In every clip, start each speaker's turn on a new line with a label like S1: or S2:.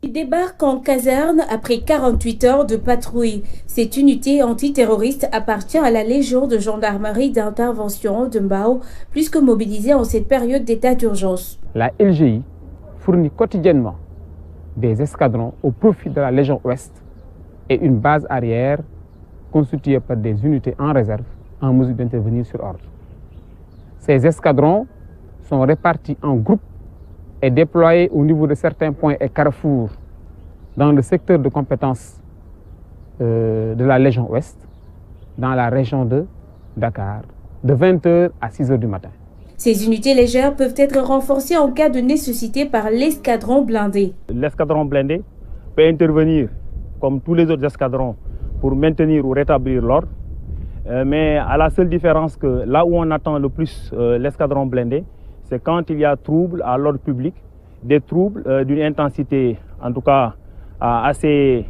S1: Il débarque en caserne après 48 heures de patrouille. Cette unité antiterroriste appartient à la Légion de gendarmerie d'intervention de Mbao, plus que mobilisée en cette période d'état d'urgence.
S2: La LGI fournit quotidiennement des escadrons au profit de la Légion Ouest et une base arrière constituée par des unités en réserve en mesure d'intervenir sur ordre. Ces escadrons sont répartis en groupes et déployés au niveau de certains points et carrefours dans le secteur de compétence de la Légion Ouest, dans la région de Dakar, de 20h à 6h du matin.
S1: Ces unités légères peuvent être renforcées en cas de nécessité par l'escadron blindé.
S3: L'escadron blindé peut intervenir comme tous les autres escadrons pour maintenir ou rétablir l'ordre, mais à la seule différence que là où on attend le plus l'escadron blindé, c'est quand il y a trouble à l'ordre public, des troubles d'une intensité en tout cas assez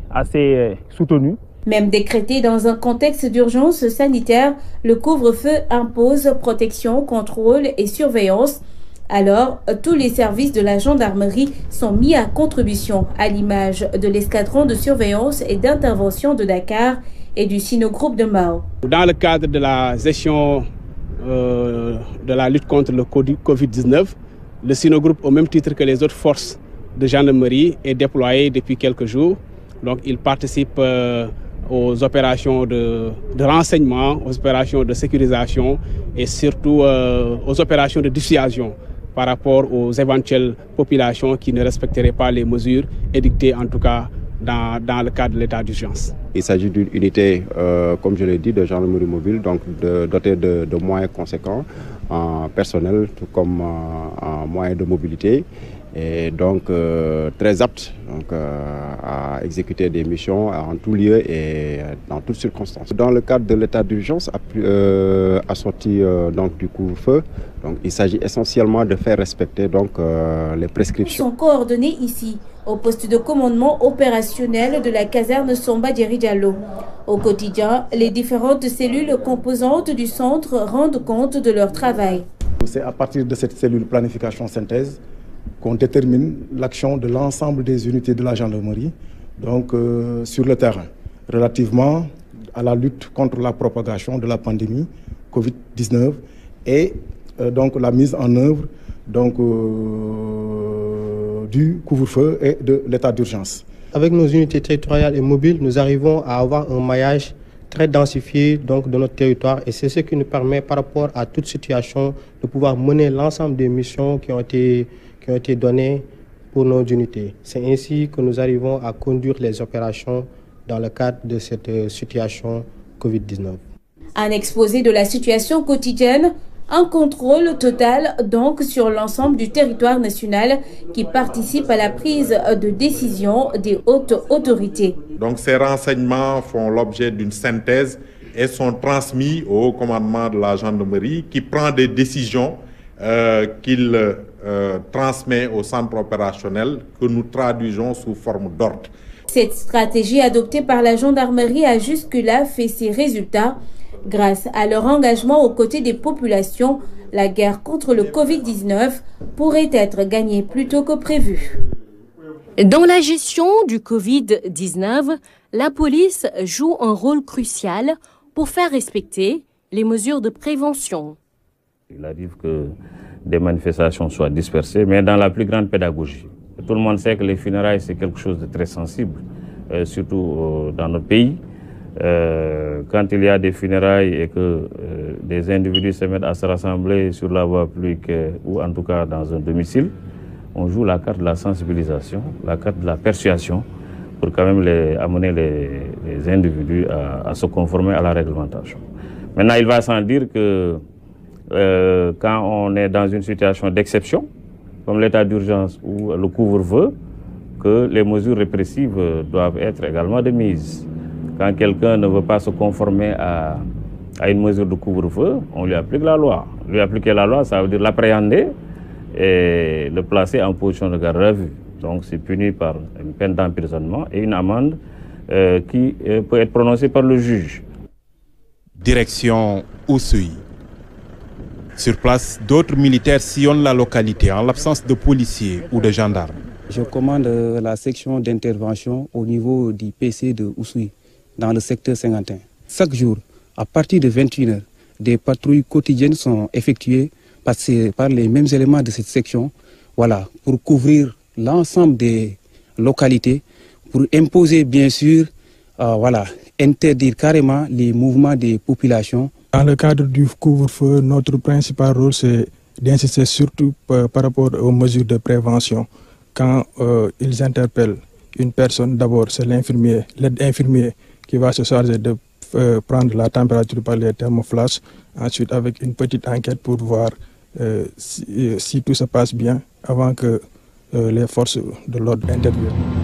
S3: soutenue.
S1: Même décrété dans un contexte d'urgence sanitaire, le couvre-feu impose protection, contrôle et surveillance. Alors, tous les services de la gendarmerie sont mis à contribution, à l'image de l'escadron de surveillance et d'intervention de Dakar et du Sinogroupe de Mbao.
S4: Dans le cadre de la gestion de la lutte contre le Covid-19, le Sinogroupe, au même titre que les autres forces de gendarmerie, est déployé depuis quelques jours. Donc, il participe aux opérations de renseignement, aux opérations de sécurisation et surtout aux opérations de dissuasion par rapport aux éventuelles populations qui ne respecteraient pas les mesures édictées, en tout cas dans le cadre de l'état d'urgence.
S5: Il s'agit d'une unité, comme je l'ai dit, de gendarmerie mobile, donc dotée de moyens conséquents en personnel, tout comme en moyens de mobilité, et donc très apte à exécuter des missions en tout lieu et dans toutes circonstances. Dans le cadre de l'état d'urgence assorti donc du couvre-feu, donc il s'agit essentiellement de faire respecter donc les prescriptions.
S1: Ils sont coordonnés ici au poste de commandement opérationnel de la caserne Somba Diéry Diallo. Au quotidien, les différentes cellules composantes du centre rendent compte de leur travail.
S6: C'est à partir de cette cellule planification synthèse qu'on détermine l'action de l'ensemble des unités de la gendarmerie donc, sur le terrain, relativement à la lutte contre la propagation de la pandémie Covid-19 et donc la mise en œuvre donc, du couvre-feu et de l'état d'urgence.
S7: Avec nos unités territoriales et mobiles, nous arrivons à avoir un maillage très densifié donc, de notre territoire et c'est ce qui nous permet par rapport à toute situation de pouvoir mener l'ensemble des missions qui ont été données pour nos unités. C'est ainsi que nous arrivons à conduire les opérations dans le cadre de cette situation Covid-19.
S1: Un exposé de la situation quotidienne, un contrôle total donc sur l'ensemble du territoire national qui participe à la prise de décision des hautes autorités.
S8: Donc ces renseignements font l'objet d'une synthèse et sont transmis au commandement de la gendarmerie qui prend des décisions qu'il transmet au centre opérationnel que nous traduisons sous forme d'ordre.
S1: Cette stratégie adoptée par la gendarmerie a jusque-là fait ses résultats. Grâce à leur engagement aux côtés des populations, la guerre contre le Covid-19 pourrait être gagnée plus tôt que prévu.
S9: Dans la gestion du Covid-19, la police joue un rôle crucial pour faire respecter les mesures de prévention.
S3: Il arrive que des manifestations soient dispersées, mais dans la plus grande pédagogie. Tout le monde sait que les funérailles, c'est quelque chose de très sensible, surtout dans notre pays. Quand il y a des funérailles et que des individus se mettent à se rassembler sur la voie publique ou en tout cas dans un domicile, on joue la carte de la sensibilisation, la carte de la persuasion pour quand même amener les individus à se conformer à la réglementation. Maintenant, il va sans dire que quand on est dans une situation d'exception, comme l'état d'urgence ou le couvre-feu, que les mesures répressives doivent être également de mise. Quand quelqu'un ne veut pas se conformer à une mesure de couvre-feu, on lui applique la loi. Lui appliquer la loi, ça veut dire l'appréhender et le placer en position de garde à vue. Donc c'est puni par une peine d'emprisonnement et une amende qui peut être prononcée par le juge.
S10: Direction Oussouye. Sur place, d'autres militaires sillonnent la localité en l'absence de policiers ou de gendarmes.
S11: Je commande la section d'intervention au niveau du PC de Oussouye, dans le secteur 51. Chaque jour, à partir de 21h, des patrouilles quotidiennes sont effectuées par les mêmes éléments de cette section, voilà, pour couvrir l'ensemble des localités, pour imposer bien sûr, interdire carrément les mouvements des populations.
S12: Dans le cadre du couvre-feu, notre principal rôle, c'est d'insister surtout par rapport aux mesures de prévention. Quand ils interpellent une personne, d'abord c'est l'infirmier, l'aide infirmier qui va se charger de prendre la température par les thermoflash. Ensuite, avec une petite enquête pour voir si tout se passe bien avant que les forces de l'ordre interviennent.